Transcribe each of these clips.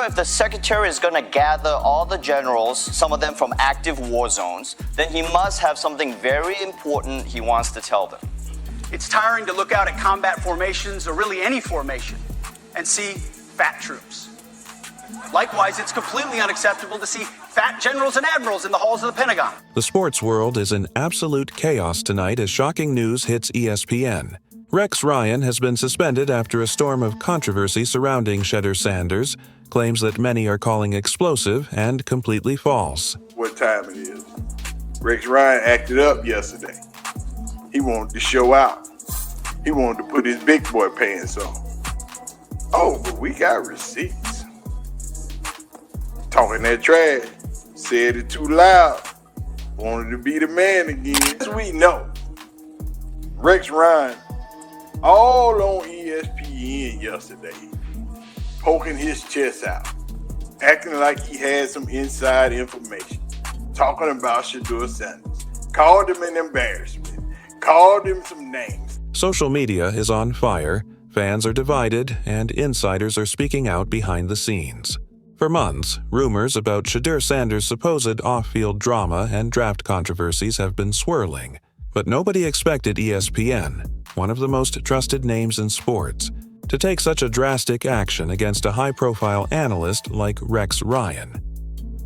Shedeur, if the secretary is going to gather all the generals, some of them from active war zones, then he must have something very important he wants to tell them. It's tiring to look out at combat formations, or really any formation, and see fat troops. Likewise, it's completely unacceptable to see fat generals and admirals in the halls of the Pentagon. The sports world is in absolute chaos tonight as shocking news hits ESPN. Rex Ryan has been suspended after a storm of controversy surrounding Shedeur Sanders, claims that many are calling explosive and completely false. What time it is? Rex Ryan acted up yesterday. He wanted to show out. He wanted to put his big boy pants on. Oh, but we got receipts. Talking that trash, said it too loud, wanted to be the man again. As we know, Rex Ryan, all on ESPN yesterday, poking his chest out, acting like he had some inside information, talking about Shedeur Sanders, called him an embarrassment, called him some names. Social media is on fire, fans are divided, and insiders are speaking out behind the scenes. For months, rumors about Shedeur Sanders' supposed off-field drama and draft controversies have been swirling, but nobody expected ESPN, one of the most trusted names in sports, to take such a drastic action against a high-profile analyst like Rex Ryan.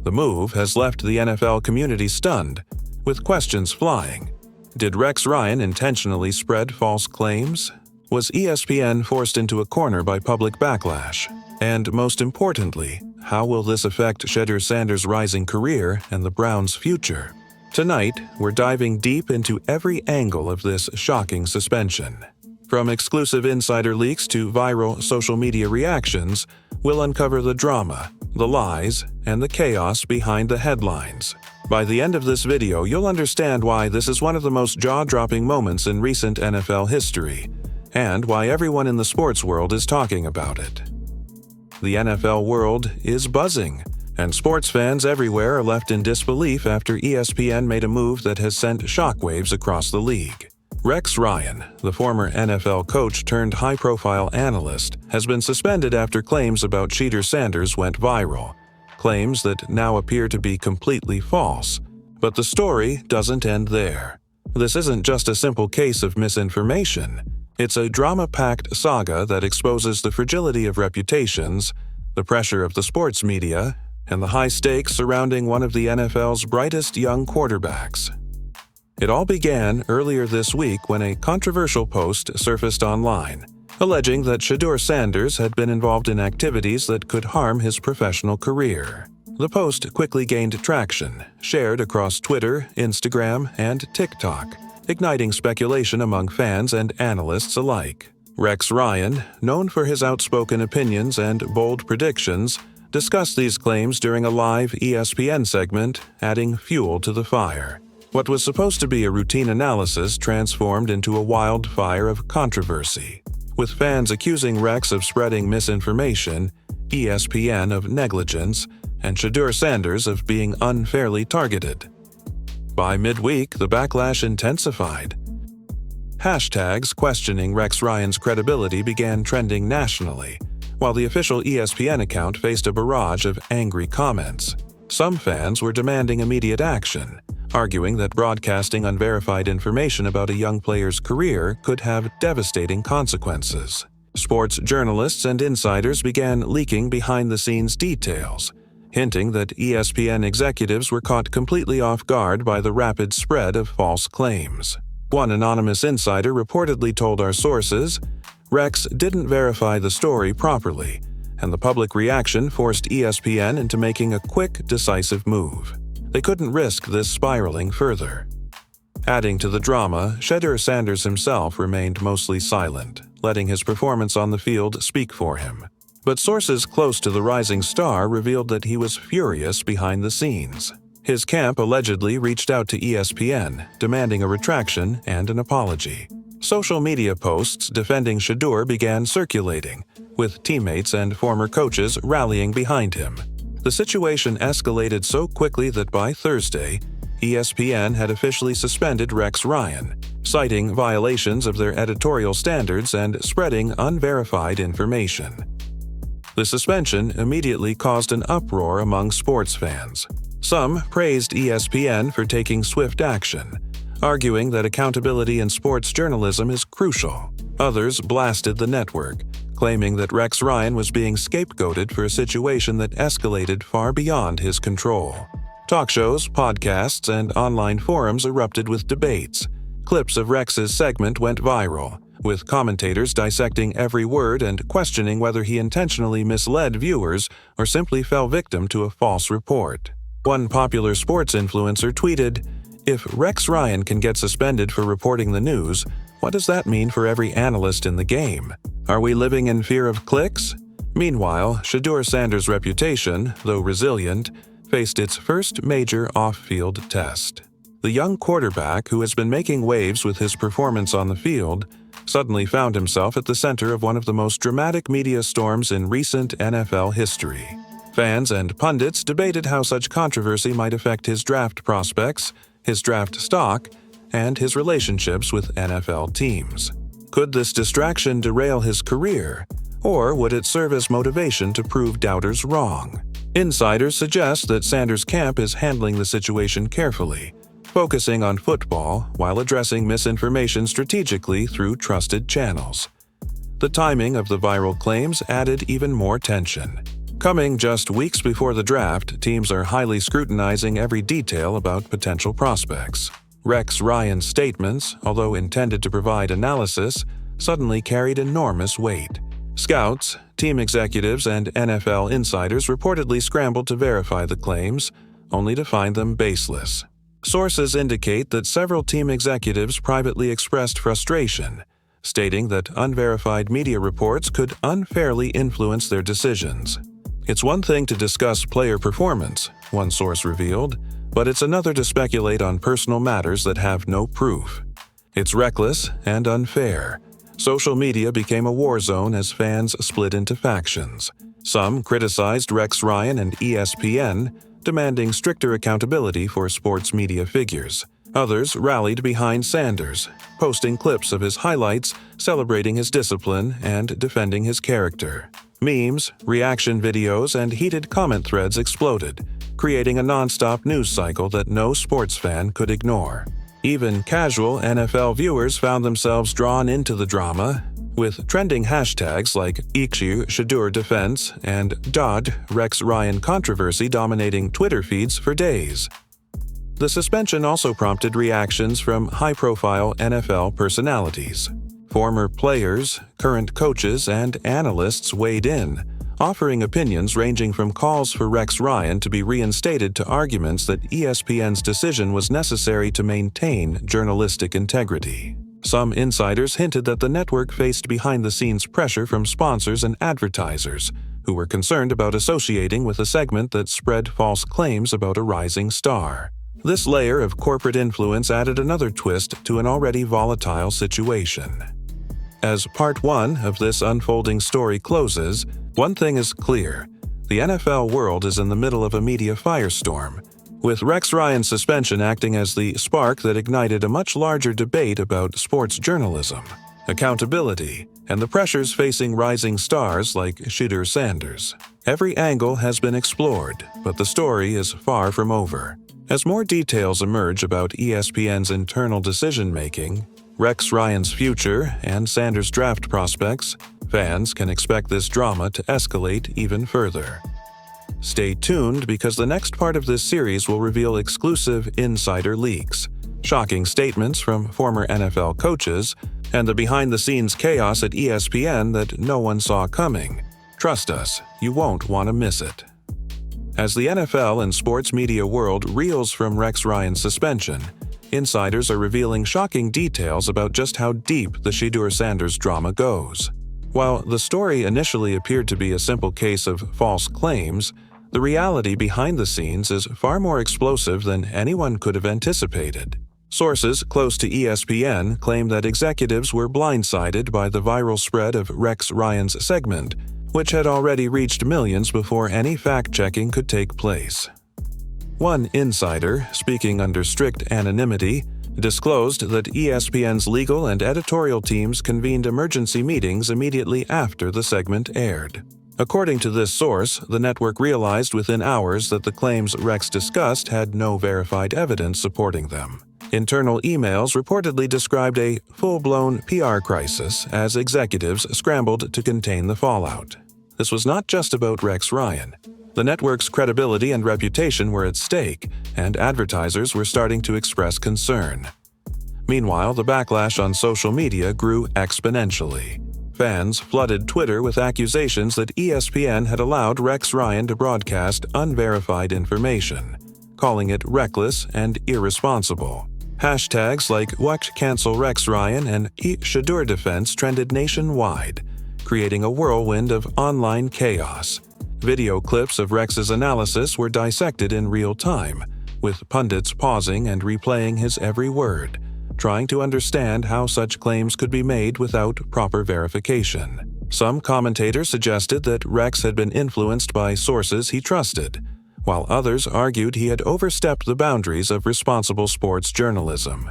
The move has left the NFL community stunned, with questions flying. Did Rex Ryan intentionally spread false claims? Was ESPN forced into a corner by public backlash? And most importantly, how will this affect Shedeur Sanders' rising career and the Browns' future? Tonight, we're diving deep into every angle of this shocking suspension. From exclusive insider leaks to viral social media reactions, we'll uncover the drama, the lies, and the chaos behind the headlines. By the end of this video, you'll understand why this is one of the most jaw-dropping moments in recent NFL history, and why everyone in the sports world is talking about it. The NFL world is buzzing, and sports fans everywhere are left in disbelief after ESPN made a move that has sent shockwaves across the league. Rex Ryan, the former NFL coach turned high-profile analyst, has been suspended after claims about Shedeur Sanders went viral, claims that now appear to be completely false. But the story doesn't end there. This isn't just a simple case of misinformation. It's a drama-packed saga that exposes the fragility of reputations, the pressure of the sports media, and the high stakes surrounding one of the NFL's brightest young quarterbacks. It all began earlier this week when a controversial post surfaced online, alleging that Shedeur Sanders had been involved in activities that could harm his professional career. The post quickly gained traction, shared across Twitter, Instagram, and TikTok, igniting speculation among fans and analysts alike. Rex Ryan, known for his outspoken opinions and bold predictions, discussed these claims during a live ESPN segment, adding fuel to the fire. What was supposed to be a routine analysis transformed into a wildfire of controversy, with fans accusing Rex of spreading misinformation, ESPN of negligence, and Shedeur Sanders of being unfairly targeted. By midweek, the backlash intensified. Hashtags questioning Rex Ryan's credibility began trending nationally, while the official ESPN account faced a barrage of angry comments. Some fans were demanding immediate action, arguing that broadcasting unverified information about a young player's career could have devastating consequences. Sports journalists and insiders began leaking behind-the-scenes details, hinting that ESPN executives were caught completely off guard by the rapid spread of false claims. One anonymous insider reportedly told our sources, Rex didn't verify the story properly, and the public reaction forced ESPN into making a quick, decisive move. They couldn't risk this spiraling further. Adding to the drama, Shedeur Sanders himself remained mostly silent, letting his performance on the field speak for him. But sources close to the rising star revealed that he was furious behind the scenes. His camp allegedly reached out to ESPN, demanding a retraction and an apology. Social media posts defending Shedeur began circulating, with teammates and former coaches rallying behind him. The situation escalated so quickly that by Thursday, ESPN had officially suspended Rex Ryan, citing violations of their editorial standards and spreading unverified information. The suspension immediately caused an uproar among sports fans. Some praised ESPN for taking swift action, arguing that accountability in sports journalism is crucial. Others blasted the network, claiming that Rex Ryan was being scapegoated for a situation that escalated far beyond his control. Talk shows, podcasts, and online forums erupted with debates. Clips of Rex's segment went viral, with commentators dissecting every word and questioning whether he intentionally misled viewers or simply fell victim to a false report. One popular sports influencer tweeted, "If Rex Ryan can get suspended for reporting the news, what does that mean for every analyst in the game? Are we living in fear of clicks?" Meanwhile, Shedeur Sanders' reputation, though resilient, faced its first major off-field test. The young quarterback, who has been making waves with his performance on the field, suddenly found himself at the center of one of the most dramatic media storms in recent NFL history. Fans and pundits debated how such controversy might affect his draft prospects, his draft stock, and his relationships with NFL teams. Could this distraction derail his career, or would it serve as motivation to prove doubters wrong? Insiders suggest that Sanders' camp is handling the situation carefully, focusing on football while addressing misinformation strategically through trusted channels. The timing of the viral claims added even more tension. Coming just weeks before the draft, teams are highly scrutinizing every detail about potential prospects. Rex Ryan's statements, although intended to provide analysis, suddenly carried enormous weight. Scouts, team executives, and NFL insiders reportedly scrambled to verify the claims, only to find them baseless. Sources indicate that several team executives privately expressed frustration, stating that unverified media reports could unfairly influence their decisions. "It's one thing to discuss player performance," one source revealed, "but it's another to speculate on personal matters that have no proof. It's reckless and unfair." Social media became a war zone as fans split into factions. Some criticized Rex Ryan and ESPN, demanding stricter accountability for sports media figures. Others rallied behind Sanders, posting clips of his highlights, celebrating his discipline, and defending his character. Memes, reaction videos, and heated comment threads exploded, creating a nonstop news cycle that no sports fan could ignore. Even casual NFL viewers found themselves drawn into the drama, with trending hashtags like EQ Shedeur Defense and Dodd Rex Ryan Controversy dominating Twitter feeds for days. The suspension also prompted reactions from high-profile NFL personalities. Former players, current coaches, and analysts weighed in, offering opinions ranging from calls for Rex Ryan to be reinstated to arguments that ESPN's decision was necessary to maintain journalistic integrity. Some insiders hinted that the network faced behind-the-scenes pressure from sponsors and advertisers, who were concerned about associating with a segment that spread false claims about a rising star. This layer of corporate influence added another twist to an already volatile situation. As part one of this unfolding story closes, one thing is clear: the NFL world is in the middle of a media firestorm, with Rex Ryan's suspension acting as the spark that ignited a much larger debate about sports journalism, accountability, and the pressures facing rising stars like Shedeur Sanders. Every angle has been explored, but the story is far from over. As more details emerge about ESPN's internal decision-making, Rex Ryan's future, and Sanders' draft prospects, fans can expect this drama to escalate even further. Stay tuned because the next part of this series will reveal exclusive insider leaks, shocking statements from former NFL coaches, and the behind-the-scenes chaos at ESPN that no one saw coming. Trust us, you won't want to miss it. As the NFL and sports media world reels from Rex Ryan's suspension, insiders are revealing shocking details about just how deep the Shedeur Sanders drama goes. While the story initially appeared to be a simple case of false claims, the reality behind the scenes is far more explosive than anyone could have anticipated. Sources close to ESPN claim that executives were blindsided by the viral spread of Rex Ryan's segment, which had already reached millions before any fact-checking could take place. One insider, speaking under strict anonymity, disclosed that ESPN's legal and editorial teams convened emergency meetings immediately after the segment aired. According to this source, the network realized within hours that the claims Rex discussed had no verified evidence supporting them. Internal emails reportedly described a full-blown PR crisis as executives scrambled to contain the fallout. This was not just about Rex Ryan. The network's credibility and reputation were at stake, and advertisers were starting to express concern. Meanwhile, the backlash on social media grew exponentially. Fans flooded Twitter with accusations that ESPN had allowed Rex Ryan to broadcast unverified information, calling it reckless and irresponsible. Hashtags like "Watch Cancel Rex Ryan" and "Shedeur Defense" trended nationwide, creating a whirlwind of online chaos. Video clips of Rex's analysis were dissected in real time, with pundits pausing and replaying his every word, trying to understand how such claims could be made without proper verification. Some commentators suggested that Rex had been influenced by sources he trusted, while others argued he had overstepped the boundaries of responsible sports journalism.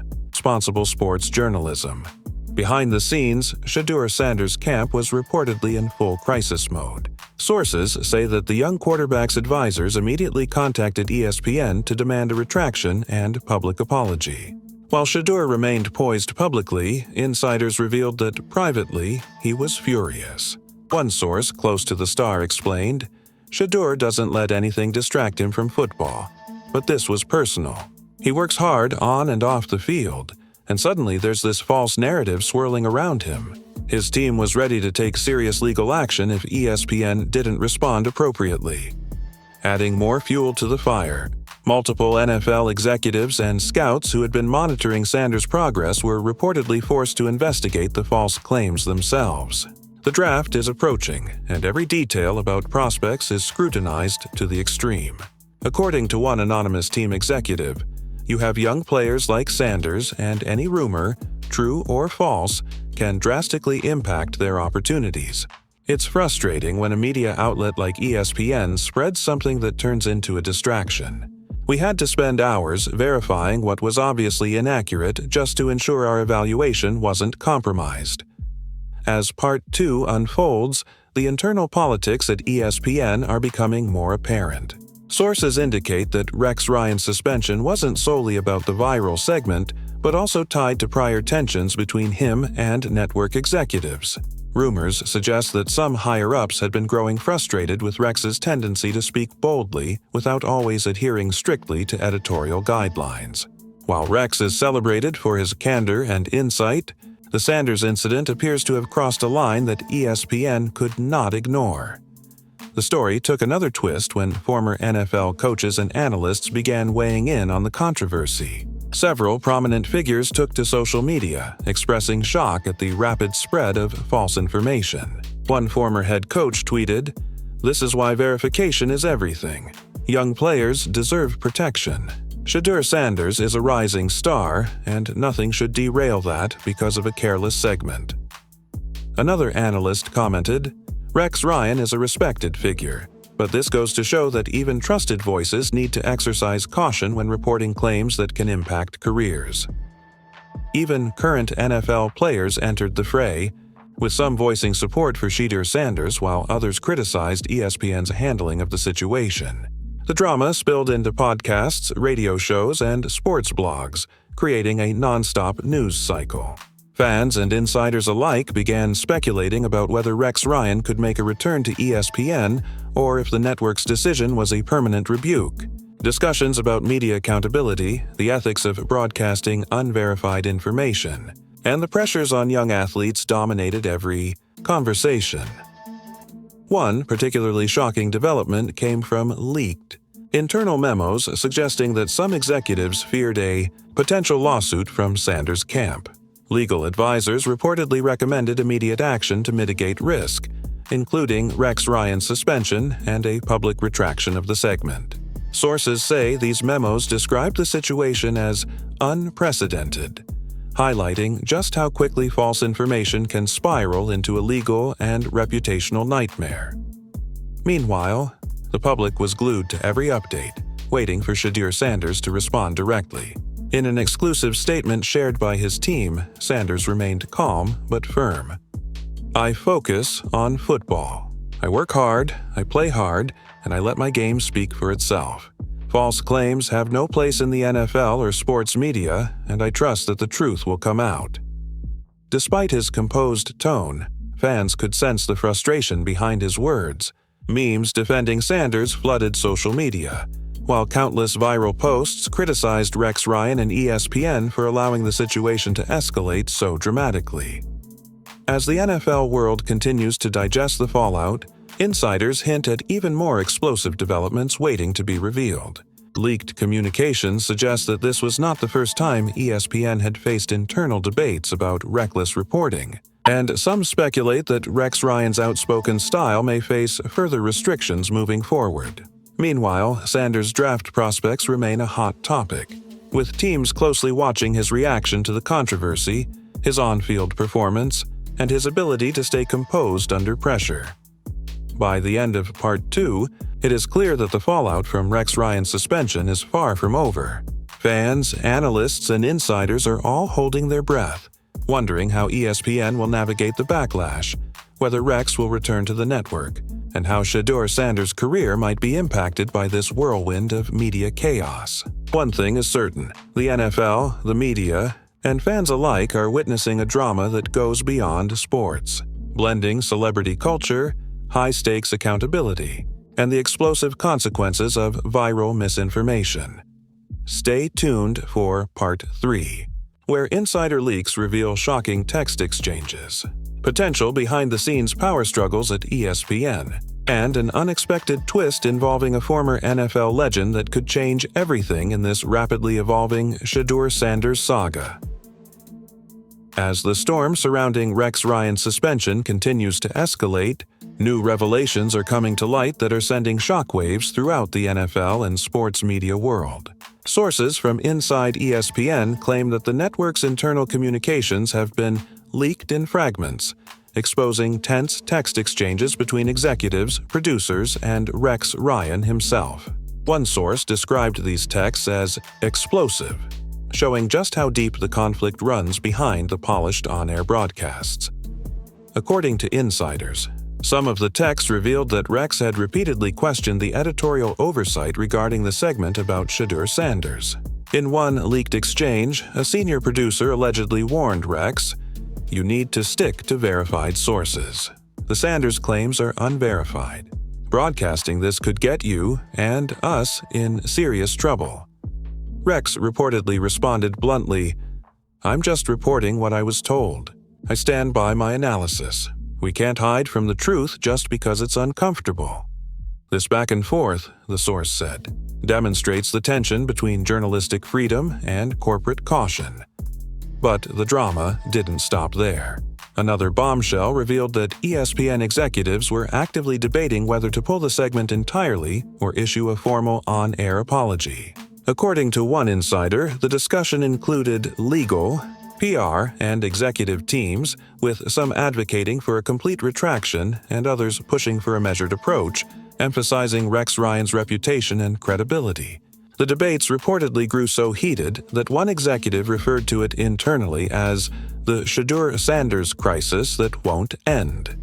Behind the scenes, Shedeur Sanders' camp was reportedly in full crisis mode. Sources say that the young quarterback's advisors immediately contacted ESPN to demand a retraction and public apology. While Shedeur remained poised publicly, insiders revealed that privately he was furious. One source close to the star explained, "Shedeur doesn't let anything distract him from football, but this was personal. He works hard on and off the field, and suddenly there's this false narrative swirling around him. His team was ready to take serious legal action if ESPN didn't respond appropriately." Adding more fuel to the fire, multiple NFL executives and scouts who had been monitoring Sanders' progress were reportedly forced to investigate the false claims themselves. The draft is approaching, and every detail about prospects is scrutinized to the extreme. According to one anonymous team executive, you have young players like Sanders, and any rumor, true or false, can drastically impact their opportunities. It's frustrating when a media outlet like ESPN spreads something that turns into a distraction. We had to spend hours verifying what was obviously inaccurate just to ensure our evaluation wasn't compromised. As Part 2 unfolds, the internal politics at ESPN are becoming more apparent. Sources indicate that Rex Ryan's suspension wasn't solely about the viral segment, but also tied to prior tensions between him and network executives. Rumors suggest that some higher-ups had been growing frustrated with Rex's tendency to speak boldly without always adhering strictly to editorial guidelines. While Rex is celebrated for his candor and insight, the Sanders incident appears to have crossed a line that ESPN could not ignore. The story took another twist when former NFL coaches and analysts began weighing in on the controversy. Several prominent figures took to social media, expressing shock at the rapid spread of false information. One former head coach tweeted, "This is why verification is everything. Young players deserve protection. Shedeur Sanders is a rising star, and nothing should derail that because of a careless segment." Another analyst commented, "Rex Ryan is a respected figure, but this goes to show that even trusted voices need to exercise caution when reporting claims that can impact careers." Even current NFL players entered the fray, with some voicing support for Shedeur Sanders while others criticized ESPN's handling of the situation. The drama spilled into podcasts, radio shows, and sports blogs, creating a non-stop news cycle. Fans and insiders alike began speculating about whether Rex Ryan could make a return to ESPN or if the network's decision was a permanent rebuke. Discussions about media accountability, the ethics of broadcasting unverified information, and the pressures on young athletes dominated every conversation. One particularly shocking development came from leaked internal memos suggesting that some executives feared a potential lawsuit from Sanders' camp. Legal advisors reportedly recommended immediate action to mitigate risk, including Rex Ryan's suspension and a public retraction of the segment. Sources say these memos described the situation as unprecedented, highlighting just how quickly false information can spiral into a legal and reputational nightmare. Meanwhile, the public was glued to every update, waiting for Shedeur Sanders to respond directly. In an exclusive statement shared by his team, Sanders remained calm but firm. "I focus on football. I work hard, I play hard, and I let my game speak for itself. False claims have no place in the NFL or sports media, and I trust that the truth will come out." Despite his composed tone, fans could sense the frustration behind his words. Memes defending Sanders flooded social media, while countless viral posts criticized Rex Ryan and ESPN for allowing the situation to escalate so dramatically. As the NFL world continues to digest the fallout, insiders hint at even more explosive developments waiting to be revealed. Leaked communications suggest that this was not the first time ESPN had faced internal debates about reckless reporting, and some speculate that Rex Ryan's outspoken style may face further restrictions moving forward. Meanwhile, Sanders' draft prospects remain a hot topic, with teams closely watching his reaction to the controversy, his on-field performance, and his ability to stay composed under pressure. By the end of Part 2, it is clear that the fallout from Rex Ryan's suspension is far from over. Fans, analysts, and insiders are all holding their breath, wondering how ESPN will navigate the backlash, whether Rex will return to the network, and how Shedeur Sanders' career might be impacted by this whirlwind of media chaos. One thing is certain: the NFL, the media, and fans alike are witnessing a drama that goes beyond sports, blending celebrity culture, high-stakes accountability, and the explosive consequences of viral misinformation. Stay tuned for Part 3, where insider leaks reveal shocking text exchanges, potential behind-the-scenes power struggles at ESPN, and an unexpected twist involving a former NFL legend that could change everything in this rapidly evolving Shedeur Sanders saga. As the storm surrounding Rex Ryan's suspension continues to escalate, new revelations are coming to light that are sending shockwaves throughout the NFL and sports media world. Sources from inside ESPN claim that the network's internal communications have been leaked in fragments, exposing tense text exchanges between executives, producers, and Rex Ryan himself. One source described these texts as explosive, showing just how deep the conflict runs behind the polished on-air broadcasts. According to insiders, some of the text revealed that Rex had repeatedly questioned the editorial oversight regarding the segment about Shedeur Sanders. In one leaked exchange, a senior producer allegedly warned Rex, "You need to stick to verified sources. The Sanders claims are unverified. Broadcasting this could get you and us in serious trouble." Rex reportedly responded bluntly, "I'm just reporting what I was told. I stand by my analysis. We can't hide from the truth just because it's uncomfortable." This back and forth, the source said, demonstrates the tension between journalistic freedom and corporate caution. But the drama didn't stop there. Another bombshell revealed that ESPN executives were actively debating whether to pull the segment entirely or issue a formal on-air apology. According to one insider, the discussion included legal, PR, and executive teams, with some advocating for a complete retraction and others pushing for a measured approach, emphasizing Rex Ryan's reputation and credibility. The debates reportedly grew so heated that one executive referred to it internally as the Shedeur Sanders crisis that won't end.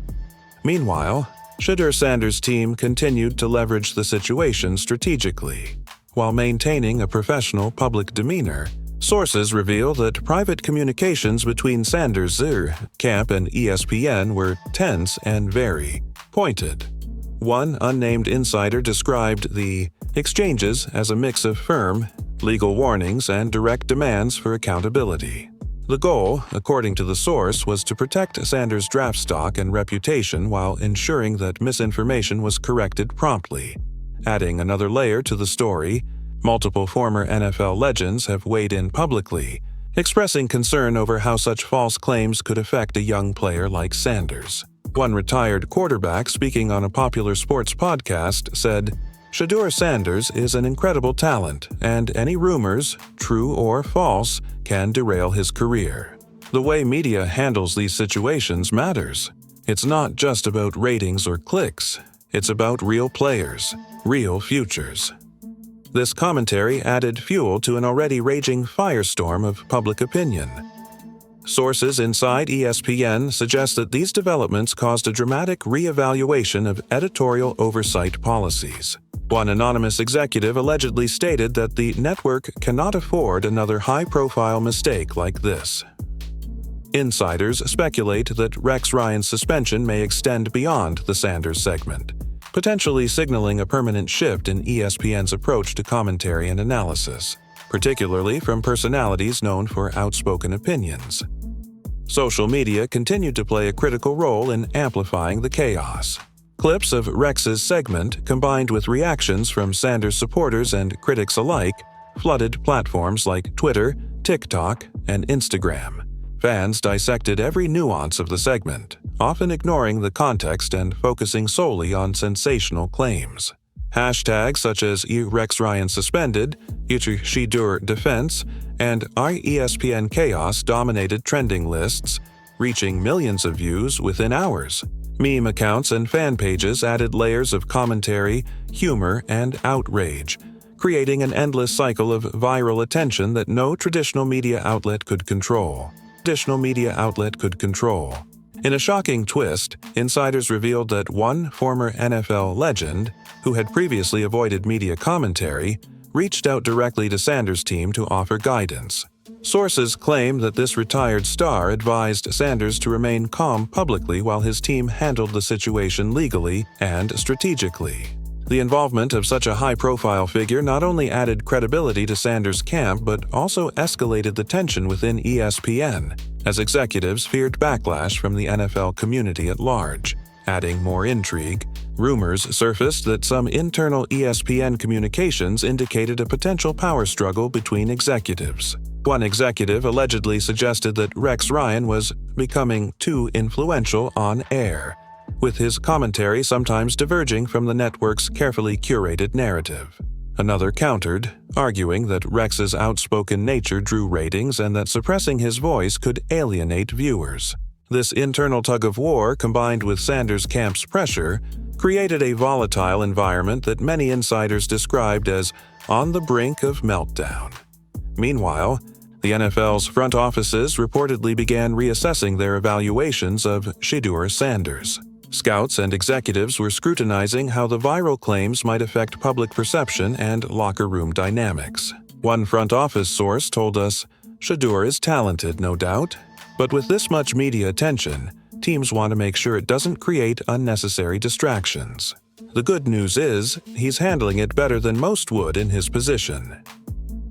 Meanwhile, Shedeur Sanders' team continued to leverage the situation strategically. While maintaining a professional public demeanor, sources reveal that private communications between Sanders' camp and ESPN were tense and very pointed. One unnamed insider described the exchanges as a mix of firm, legal warnings and direct demands for accountability. The goal, according to the source, was to protect Sanders' draft stock and reputation while ensuring that misinformation was corrected promptly. Adding another layer to the story, multiple former NFL legends have weighed in publicly, expressing concern over how such false claims could affect a young player like Sanders. One retired quarterback speaking on a popular sports podcast said, "Shedeur Sanders is an incredible talent, and any rumors, true or false, can derail his career. The way media handles these situations matters. It's not just about ratings or clicks. It's about real players, real futures." This commentary added fuel to an already raging firestorm of public opinion. Sources inside ESPN suggest that these developments caused a dramatic re-evaluation of editorial oversight policies. One anonymous executive allegedly stated that the network cannot afford another high-profile mistake like this. Insiders speculate that Rex Ryan's suspension may extend beyond the Sanders segment, potentially signaling a permanent shift in ESPN's approach to commentary and analysis, particularly from personalities known for outspoken opinions. Social media continued to play a critical role in amplifying the chaos. Clips of Rex's segment, combined with reactions from Sanders supporters and critics alike, flooded platforms like Twitter, TikTok, and Instagram. Fans dissected every nuance of the segment, often ignoring the context and focusing solely on sensational claims. Hashtags such as Rex Ryan suspended, Shedeur defense, and ESPN chaos dominated trending lists, reaching millions of views within hours. Meme accounts and fan pages added layers of commentary, humor, and outrage, creating an endless cycle of viral attention that no traditional media outlet could control. In a shocking twist, insiders revealed that one former NFL legend, who had previously avoided media commentary, reached out directly to Sanders' team to offer guidance. Sources claim that this retired star advised Sanders to remain calm publicly while his team handled the situation legally and strategically. The involvement of such a high-profile figure not only added credibility to Sanders' camp but also escalated the tension within ESPN, as executives feared backlash from the NFL community at large. Adding more intrigue, rumors surfaced that some internal ESPN communications indicated a potential power struggle between executives. One executive allegedly suggested that Rex Ryan was becoming too influential on air, with his commentary sometimes diverging from the network's carefully curated narrative. Another countered, arguing that Rex's outspoken nature drew ratings and that suppressing his voice could alienate viewers. This internal tug-of-war, combined with Sanders' camp's pressure, created a volatile environment that many insiders described as on the brink of meltdown. Meanwhile, the NFL's front offices reportedly began reassessing their evaluations of Shedeur Sanders. Scouts and executives were scrutinizing how the viral claims might affect public perception and locker room dynamics. One front office source told us, "Shedeur is talented, no doubt, but with this much media attention, teams want to make sure it doesn't create unnecessary distractions. The good news is, he's handling it better than most would in his position."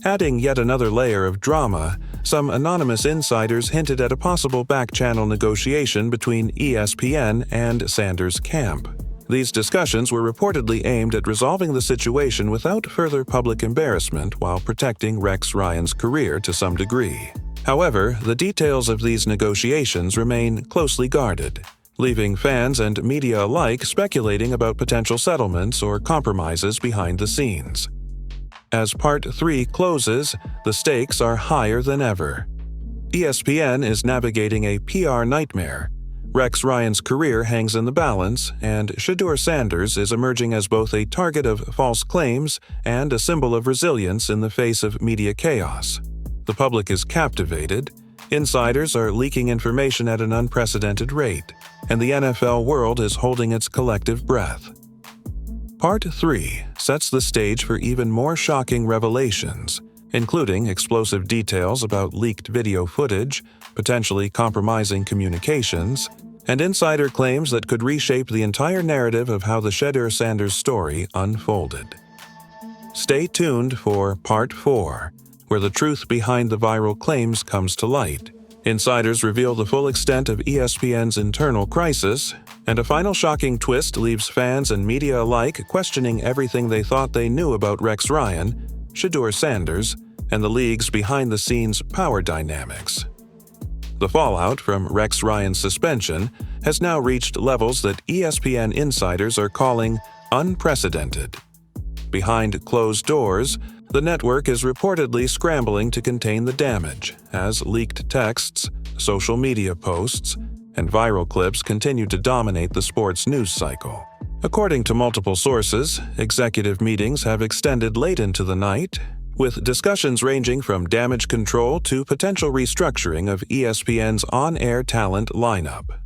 Adding yet another layer of drama, some anonymous insiders hinted at a possible back-channel negotiation between ESPN and Sanders' camp. These discussions were reportedly aimed at resolving the situation without further public embarrassment while protecting Rex Ryan's career to some degree. However, the details of these negotiations remain closely guarded, leaving fans and media alike speculating about potential settlements or compromises behind the scenes. As Part 3 closes, the stakes are higher than ever. ESPN is navigating a PR nightmare. Rex Ryan's career hangs in the balance, and Shedeur Sanders is emerging as both a target of false claims and a symbol of resilience in the face of media chaos. The public is captivated, insiders are leaking information at an unprecedented rate, and the NFL world is holding its collective breath. Part 3 sets the stage for even more shocking revelations, including explosive details about leaked video footage, potentially compromising communications, and insider claims that could reshape the entire narrative of how the Shedeur Sanders story unfolded. Stay tuned for Part 4, where the truth behind the viral claims comes to light. Insiders reveal the full extent of ESPN's internal crisis, and a final shocking twist leaves fans and media alike questioning everything they thought they knew about Rex Ryan, Shedeur Sanders, and the league's behind-the-scenes power dynamics. The fallout from Rex Ryan's suspension has now reached levels that ESPN insiders are calling unprecedented. Behind closed doors, the network is reportedly scrambling to contain the damage, as leaked texts, social media posts, and viral clips continue to dominate the sports news cycle. According to multiple sources, executive meetings have extended late into the night, with discussions ranging from damage control to potential restructuring of ESPN's on-air talent lineup.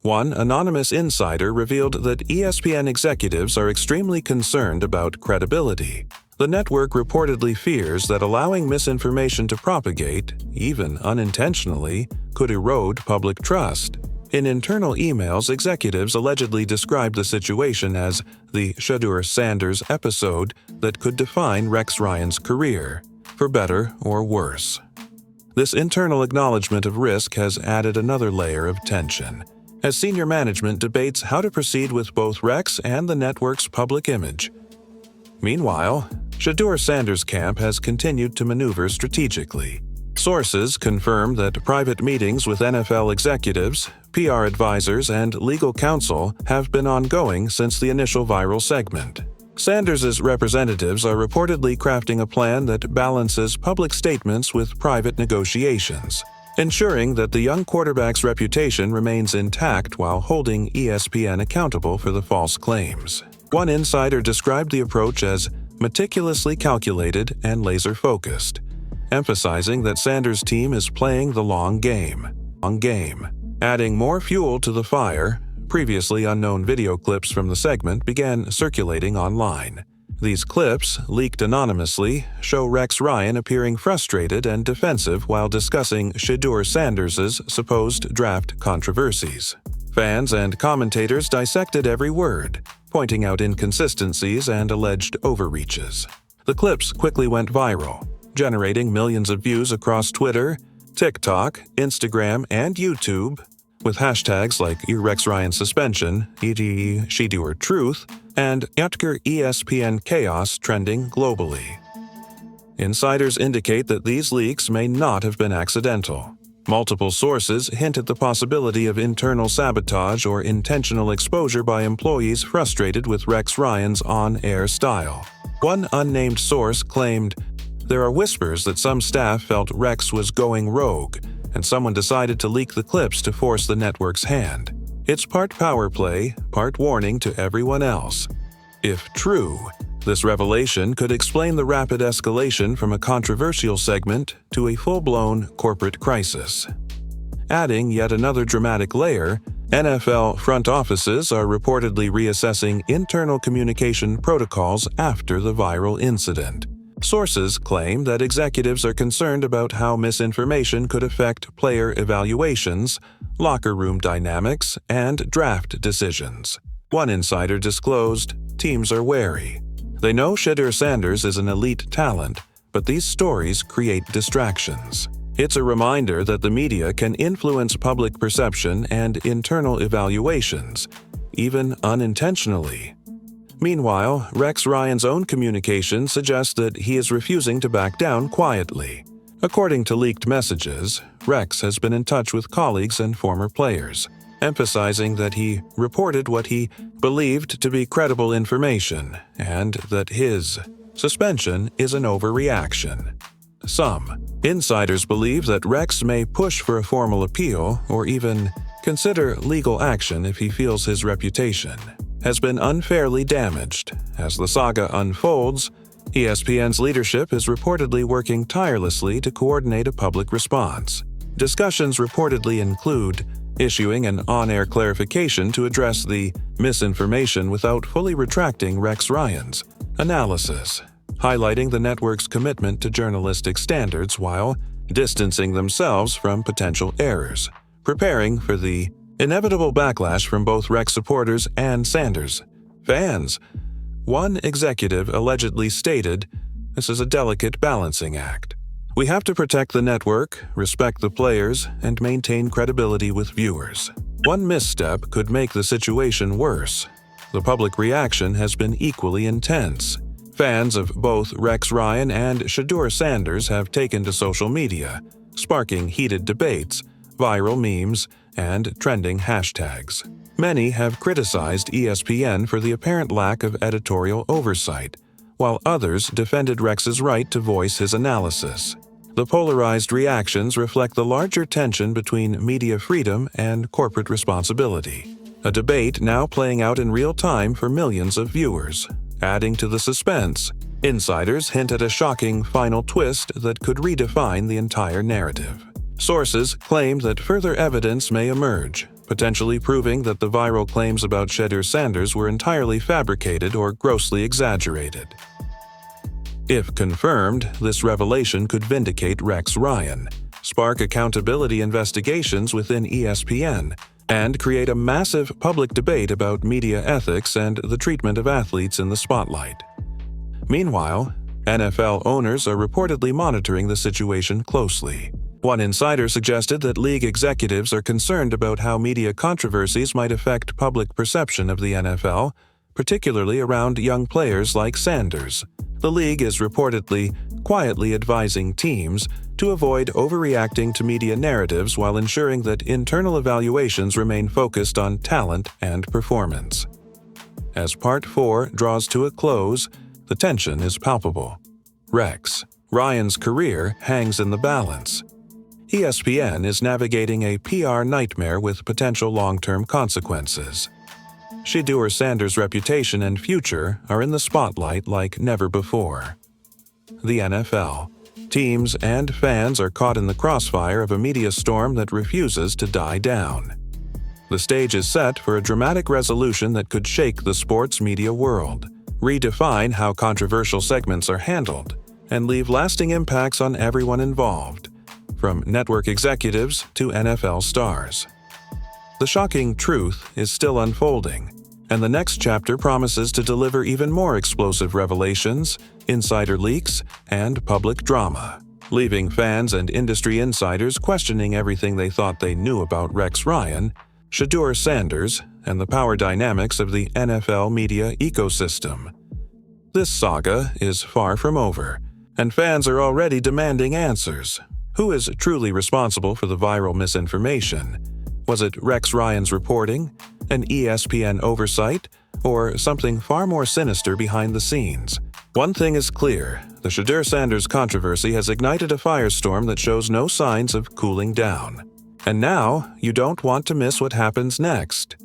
One anonymous insider revealed that ESPN executives are extremely concerned about credibility. The network reportedly fears that allowing misinformation to propagate, even unintentionally, could erode public trust. In internal emails, executives allegedly described the situation as the Shedeur Sanders episode that could define Rex Ryan's career, for better or worse. This internal acknowledgement of risk has added another layer of tension, as senior management debates how to proceed with both Rex and the network's public image. Meanwhile, Shedeur Sanders' camp has continued to maneuver strategically. Sources confirm that private meetings with NFL executives, PR advisors, and legal counsel have been ongoing since the initial viral segment. Sanders' representatives are reportedly crafting a plan that balances public statements with private negotiations, ensuring that the young quarterback's reputation remains intact while holding ESPN accountable for the false claims. One insider described the approach as meticulously calculated and laser-focused, emphasizing that Sanders' team is playing the long game. Adding more fuel to the fire, previously unknown video clips from the segment began circulating online. These clips, leaked anonymously, show Rex Ryan appearing frustrated and defensive while discussing Shedeur Sanders' supposed draft controversies. Fans and commentators dissected every word, pointing out inconsistencies and alleged overreaches. The clips quickly went viral, generating millions of views across Twitter, TikTok, Instagram, and YouTube, with hashtags like Rex Ryan suspension, e.g. Shedeur truth, and ESPN chaos trending globally. Insiders indicate that these leaks may not have been accidental. Multiple sources hint at the possibility of internal sabotage or intentional exposure by employees frustrated with Rex Ryan's on-air style. One unnamed source claimed, "There are whispers that some staff felt Rex was going rogue, and someone decided to leak the clips to force the network's hand. It's part power play, part warning to everyone else." If true, this revelation could explain the rapid escalation from a controversial segment to a full-blown corporate crisis. Adding yet another dramatic layer, NFL front offices are reportedly reassessing internal communication protocols after the viral incident. Sources claim that executives are concerned about how misinformation could affect player evaluations, locker room dynamics, and draft decisions. One insider disclosed, teams are wary. They know Shedeur Sanders is an elite talent, but these stories create distractions. It's a reminder that the media can influence public perception and internal evaluations, even unintentionally. Meanwhile, Rex Ryan's own communication suggests that he is refusing to back down quietly. According to leaked messages, Rex has been in touch with colleagues and former players, emphasizing that he reported what he believed to be credible information and that his suspension is an overreaction. Some insiders believe that Rex may push for a formal appeal or even consider legal action if he feels his reputation has been unfairly damaged. As the saga unfolds, ESPN's leadership is reportedly working tirelessly to coordinate a public response. Discussions reportedly include issuing an on-air clarification to address the misinformation without fully retracting Rex Ryan's analysis, highlighting the network's commitment to journalistic standards while distancing themselves from potential errors, preparing for the inevitable backlash from both Rex supporters and Sanders fans. One executive allegedly stated, "This is a delicate balancing act. We have to protect the network, respect the players, and maintain credibility with viewers. One misstep could make the situation worse." The public reaction has been equally intense. Fans of both Rex Ryan and Shedeur Sanders have taken to social media, sparking heated debates, viral memes, and trending hashtags. Many have criticized ESPN for the apparent lack of editorial oversight, while others defended Rex's right to voice his analysis. The polarized reactions reflect the larger tension between media freedom and corporate responsibility, a debate now playing out in real time for millions of viewers. Adding to the suspense, Insiders hint at a shocking final twist that could redefine the entire narrative. Sources claim that further evidence may emerge, potentially proving that the viral claims about Shedeur Sanders were entirely fabricated or grossly exaggerated. If confirmed, this revelation could vindicate Rex Ryan, spark accountability investigations within ESPN, and create a massive public debate about media ethics and the treatment of athletes in the spotlight. Meanwhile, NFL owners are reportedly monitoring the situation closely. One insider suggested that league executives are concerned about how media controversies might affect public perception of the NFL, particularly around young players like Sanders. The league is reportedly quietly advising teams to avoid overreacting to media narratives while ensuring that internal evaluations remain focused on talent and performance. As Part 4 draws to a close, the tension is palpable. Rex Ryan's career hangs in the balance. ESPN is navigating a PR nightmare with potential long-term consequences. Shedeur Sanders' reputation and future are in the spotlight like never before. The NFL. Teams and fans are caught in the crossfire of a media storm that refuses to die down. The stage is set for a dramatic resolution that could shake the sports media world, redefine how controversial segments are handled, and leave lasting impacts on everyone involved, from network executives to NFL stars. The shocking truth is still unfolding, and the next chapter promises to deliver even more explosive revelations, insider leaks, and public drama, leaving fans and industry insiders questioning everything they thought they knew about Rex Ryan, Shedeur Sanders, and the power dynamics of the NFL media ecosystem. This saga is far from over, and fans are already demanding answers. Who is truly responsible for the viral misinformation? Was it Rex Ryan's reporting, an ESPN oversight, or something far more sinister behind the scenes? One thing is clear: the Shedeur Sanders controversy has ignited a firestorm that shows no signs of cooling down. And now, you don't want to miss what happens next.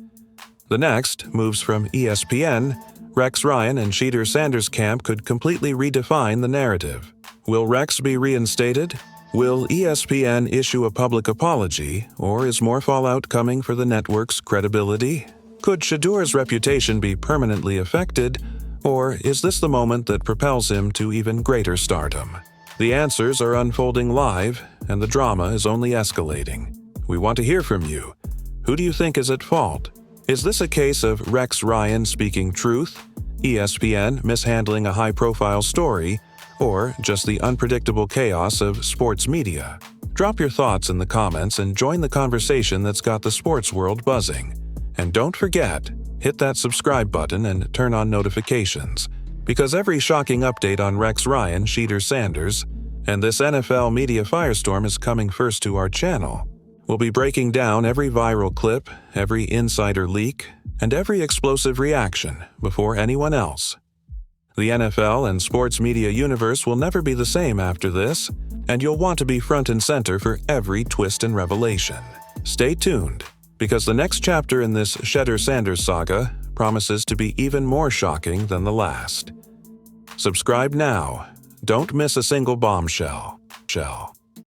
The next moves from ESPN. Rex Ryan and Shedeur Sanders' camp could completely redefine the narrative. Will Rex be reinstated? Will ESPN issue a public apology, or is more fallout coming for the network's credibility? Could Shedeur's reputation be permanently affected, or is this the moment that propels him to even greater stardom? The answers are unfolding live, and the drama is only escalating. We want to hear from you. Who do you think is at fault? Is this a case of Rex Ryan speaking truth, ESPN mishandling a high-profile story, or just the unpredictable chaos of sports media? Drop your thoughts in the comments and join the conversation that's got the sports world buzzing. And don't forget, hit that subscribe button and turn on notifications, because every shocking update on Rex Ryan, Shedeur Sanders, and this NFL media firestorm is coming first to our channel. We'll be breaking down every viral clip, every insider leak, and every explosive reaction before anyone else. The NFL and sports media universe will never be the same after this, and you'll want to be front and center for every twist and revelation. Stay tuned, because the next chapter in this Shedeur Sanders saga promises to be even more shocking than the last. Subscribe now. Don't miss a single bombshell.